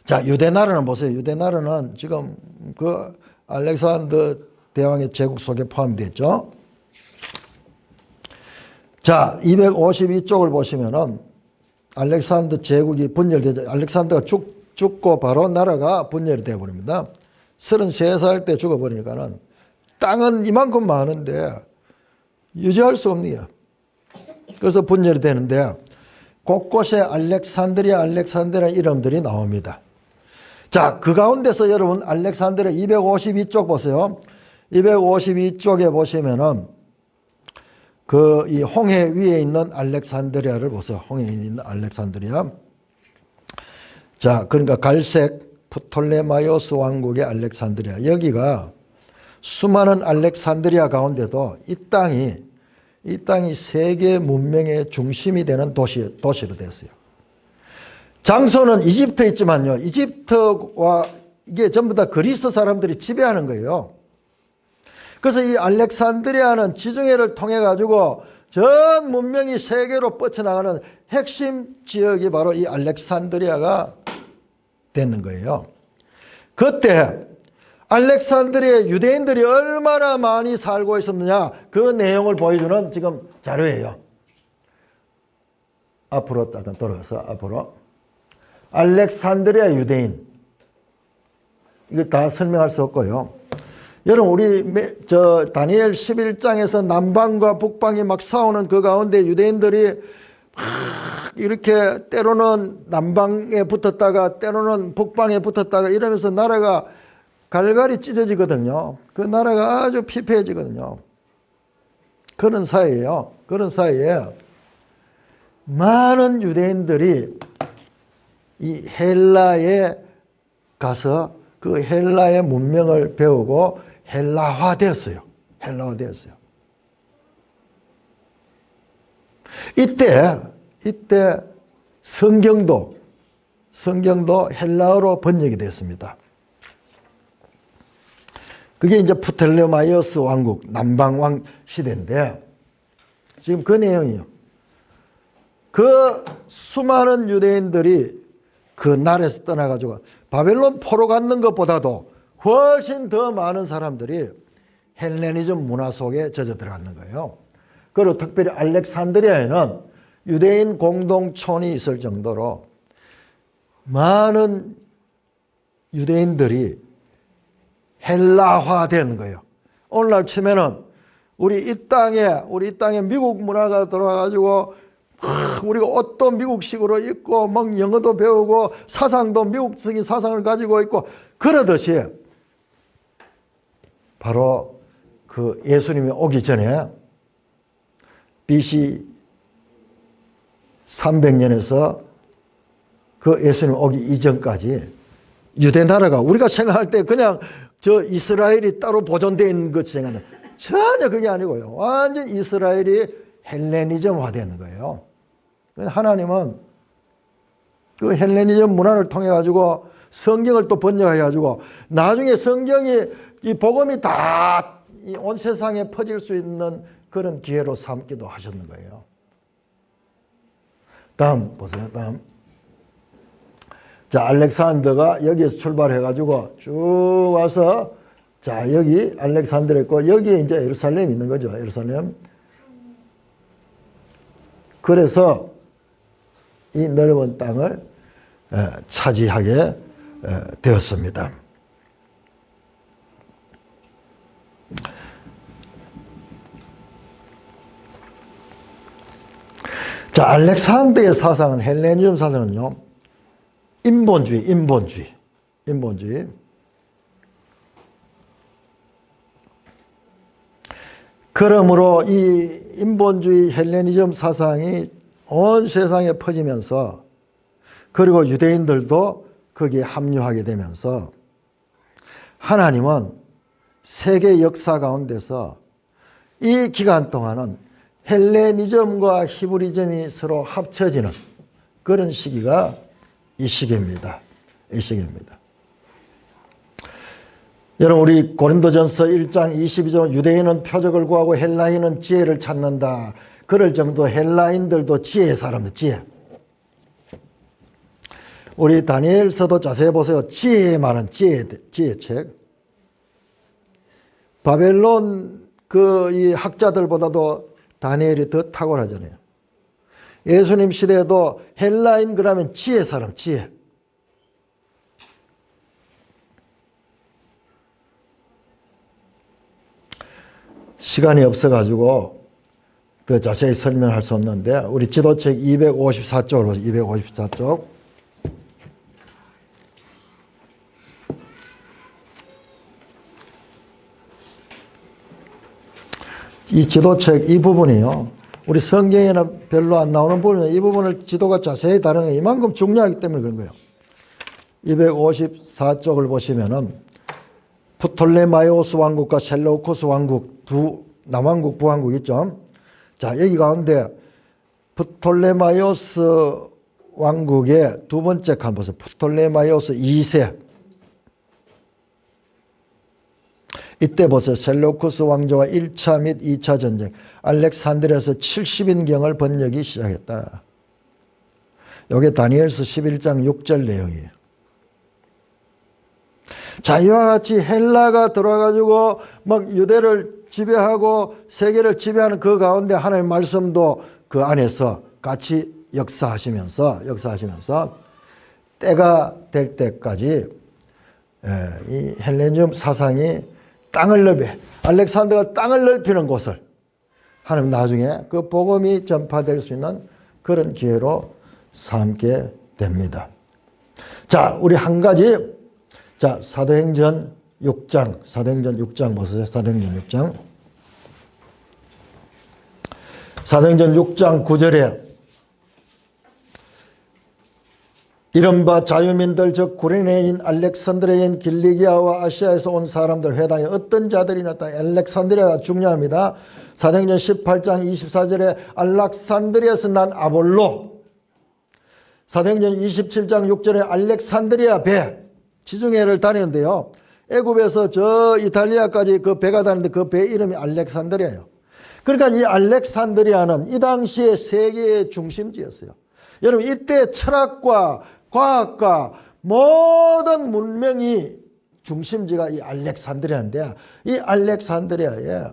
자, 유대나라는 보세요. 유대나라는 지금 그 알렉산더 대왕의 제국 속에 포함되어 있죠. 자, 252쪽을 보시면은 알렉산더 제국이 분열되죠. 알렉산더가 죽고 바로 나라가 분열이 되어버립니다. 33살 때 죽어버리니까는 땅은 이만큼 많은데 유지할 수 없네요. 그래서 분열이 되는데 곳곳에 알렉산드리아 이름들이 나옵니다. 자, 그 가운데서 여러분 알렉산드리아 252쪽 보세요. 252쪽에 보시면은 그 이 홍해 위에 있는 알렉산드리아를 보세요. 홍해에 있는 알렉산드리아. 자, 그러니까 갈색 프톨레마이오스 왕국의 알렉산드리아. 여기가 수많은 알렉산드리아 가운데도 이 땅이 세계 문명의 중심이 되는 도시로 됐어요. 장소는 이집트에 있지만요. 이집트와 이게 전부 다 그리스 사람들이 지배하는 거예요. 그래서 이 알렉산드리아는 지중해를 통해 가지고 전 문명이 세계로 뻗쳐나가는 핵심 지역이 바로 이 알렉산드리아가 되는 거예요. 그때 알렉산드리아 유대인들이 얼마나 많이 살고 있었느냐, 그 내용을 보여주는 지금 자료예요. 앞으로 잠깐 돌아가서 앞으로. 알렉산드리아 유대인. 이거 다 설명할 수 없고요. 여러분, 우리 다니엘 11장에서 남방과 북방이 막 싸우는 그 가운데 유대인들이 막 이렇게 때로는 남방에 붙었다가 때로는 북방에 붙었다가 이러면서 나라가 갈갈이 찢어지거든요. 그 나라가 아주 피폐해지거든요. 그런 사이에요. 그런 사이에 많은 유대인들이 이 헬라에 가서 그 헬라의 문명을 배우고 헬라화 되었어요. 헬라화 되었어요. 이때 성경도 헬라어로 번역이 됐습니다. 그게 이제 프톨레마이오스 왕국, 남방왕 시대인데, 지금 그 내용이요. 그 수많은 유대인들이 그 나라에서 떠나가지고 바벨론 포로 갔는 것보다도 훨씬 더 많은 사람들이 헬레니즘 문화 속에 젖어 들어갔는 거예요. 그리고 특별히 알렉산드리아에는 유대인 공동촌이 있을 정도로 많은 유대인들이 헬라화되는 거예요. 오늘날 치면은 우리 이 땅에 미국 문화가 들어와가지고 우리가 옷도 미국식으로 입고 막 영어도 배우고 사상도 미국적인 사상을 가지고 있고 그러듯이 바로 그 예수님이 오기 전에 BC 300년에서 그 예수님 오기 이전까지 유대 나라가 우리가 생각할 때 그냥 저 이스라엘이 따로 보존되어 있는 것 생각하는 전혀 그게 아니고요. 완전 이스라엘이 헬레니즘화 되는 거예요. 하나님은 그 헬레니즘 문화를 통해 가지고 성경을 또 번역해 가지고 나중에 성경이 이 복음이 다 온 세상에 퍼질 수 있는 그런 기회로 삼기도 하셨는 거예요. 다음 보세요. 다음. 자, 알렉산더가 여기에서 출발해 가지고 쭉 와서 자, 여기 알렉산더에 있고 여기에 이제 예루살렘이 있는 거죠. 예루살렘. 그래서 이 넓은 땅을 차지하게 되었습니다. 자, 알렉산더의 사상은 헬레니즘 사상은요. 인본주의. 그러므로 이 인본주의 헬레니즘 사상이 온 세상에 퍼지면서 그리고 유대인들도 거기에 합류하게 되면서 하나님은 세계 역사 가운데서 이 기간 동안은 헬레니즘과 히브리즘이 서로 합쳐지는 그런 시기가 이 시기입니다. 이 시기입니다. 여러분, 우리 고린도전서 1장 22절 유대인은 표적을 구하고 헬라인은 지혜를 찾는다. 그럴 정도 헬라인들도 지혜의 사람들, 지혜. 우리 다니엘서도 자세히 보세요. 지혜에 많은 지혜책. 바벨론 이 학자들보다도 다니엘이 더 탁월하잖아요. 예수님 시대에도 헬라인 그러면 지혜 사람, 지혜. 시간이 없어가지고 더 자세히 설명할 수 없는데 우리 지도책 254쪽으로 보세요. 254쪽. 이 지도책 이 부분이요. 우리 성경에는 별로 안 나오는 부분이에요. 이 부분을 지도가 자세히 다루는 게 이만큼 중요하기 때문에 그런 거예요. 254쪽을 보시면은 프톨레마이오스 왕국과 셀레우코스 왕국 두 남왕국 북왕국 있죠. 자, 여기 가운데 프톨레마이오스 왕국의 두 번째 칸 보세요. 프톨레마이오스 2세. 이때 보세요. 셀레우코스 왕조와 1차 및 2차 전쟁. 알렉산드리아에서 70인경을 번역이 시작했다. 이게 다니엘서 11장 6절 내용이에요. 자, 이와 같이 헬라가 들어와가지고 막 유대를 지배하고 세계를 지배하는 그 가운데 하나님의 말씀도 그 안에서 같이 역사하시면서 때가 될 때까지 이 헬레니즘 사상이 땅을 넓혀 알렉산더가 땅을 넓히는 곳을 하나님 나중에 그 복음이 전파될 수 있는 그런 기회로 삼게 됩니다. 자, 우리 한 가지 자, 사도행전 6장 보세요. 사도행전 6장. 사도행전 6장 9절에 이른바 자유민들 즉 구레네인 알렉산드리아인 길리기아와 아시아에서 온 사람들 회당에 어떤 자들이 나타나 알렉산드리아가 중요합니다. 사도행전 18장 24절에 알렉산드리아에서 난 아볼로. 사도행전 27장 6절에 알렉산드리아 배 지중해를 다니는데요. 애굽에서 저 이탈리아까지 그 배가 다니는데 그 배 이름이 알렉산드리아예요. 그러니까 이 알렉산드리아는 이 당시에 세계의 중심지였어요. 여러분, 이때 철학과 과학과 모든 문명이 중심지가 이 알렉산드리아인데 이 알렉산드리아에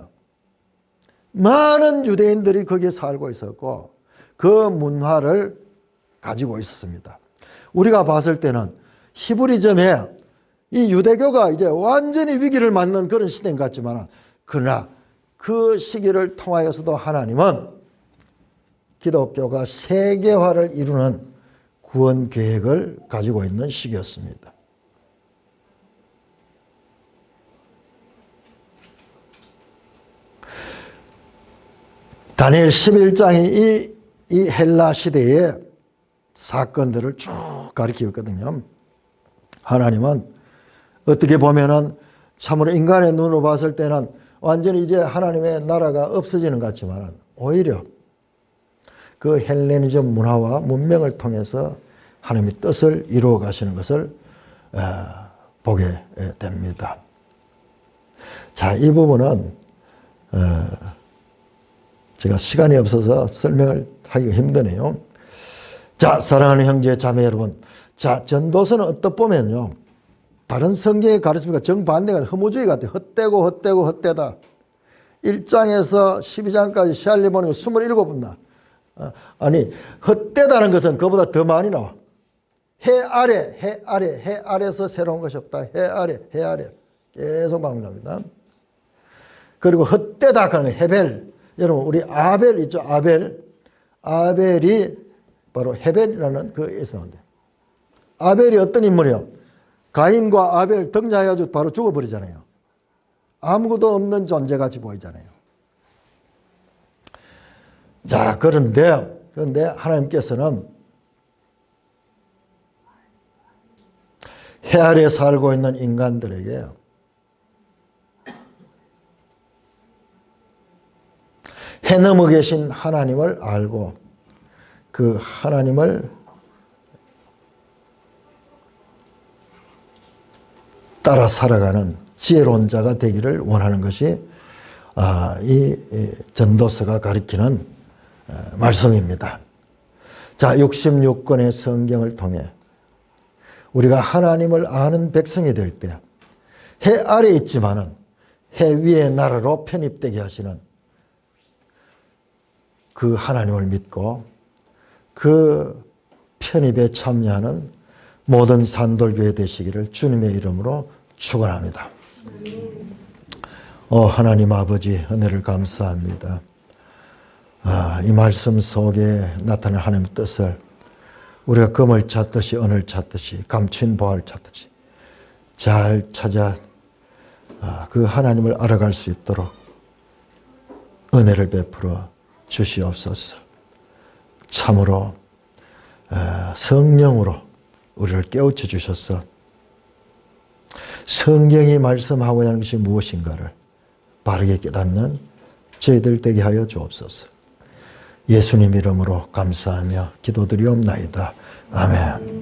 많은 유대인들이 거기에 살고 있었고 그 문화를 가지고 있었습니다. 우리가 봤을 때는 히브리즘에 이 유대교가 이제 완전히 위기를 맞는 그런 시대인 것 같지만 그러나 그 시기를 통하여서도 하나님은 기독교가 세계화를 이루는 구원 계획을 가지고 있는 시기였습니다. 다니엘 11장이 이 헬라 시대의 사건들을 쭉 가리키고 있거든요. 하나님은 어떻게 보면은 참으로 인간의 눈으로 봤을 때는 완전히 이제 하나님의 나라가 없어지는 것 같지만 오히려 그 헬레니즘 문화와 문명을 통해서 하나님의 뜻을 이루어 가시는 것을 보게 됩니다. 자, 이 부분은 제가 시간이 없어서 설명을 하기가 힘드네요. 자, 사랑하는 형제 자매 여러분, 자, 전도서는 어떻게 보면요, 다른 성경의 가르침과 정반대가 허무주의 같아요. 헛되다. 1장에서 12장까지 시알리 보는 거 27분. 아니, 헛되다는 것은 그보다 더 많이 나와. 해 아래에서 새로운 것이 없다. 해 아래. 계속 방문합니다. 그리고 헛되다 하는 헤벨. 여러분, 우리 아벨 있죠? 아벨이 바로 헤벨이라는 그에서 나온대요. 아벨이 어떤 인물이요? 가인과 아벨 등장해가지고 바로 죽어버리잖아요. 아무것도 없는 존재같이 보이잖아요. 자, 그런데 하나님께서는 해 아래 살고 있는 인간들에게 해 넘어 계신 하나님을 알고 그 하나님을 따라 살아가는 지혜로운 자가 되기를 원하는 것이 이 전도서가 가리키는 말씀입니다. 자, 66권의 성경을 통해 우리가 하나님을 아는 백성이 될 때 해 아래에 있지만은 해 위의 나라로 편입되게 하시는 그 하나님을 믿고 그 편입에 참여하는 모든 산돌교회 되시기를 주님의 이름으로 축원합니다. 하나님 아버지 은혜를 감사합니다. 이 말씀 속에 나타난 하나님의 뜻을 우리가 금을 찾듯이 은을 찾듯이 감추인 보화를 찾듯이 잘 찾아 그 하나님을 알아갈 수 있도록 은혜를 베풀어 주시옵소서. 참으로 성령으로 우리를 깨우쳐 주셔서 성경이 말씀하고자 하는 것이 무엇인가를 바르게 깨닫는 저희들 되게 하여 주옵소서. 예수님 이름으로 감사하며 기도드리옵나이다. 아멘.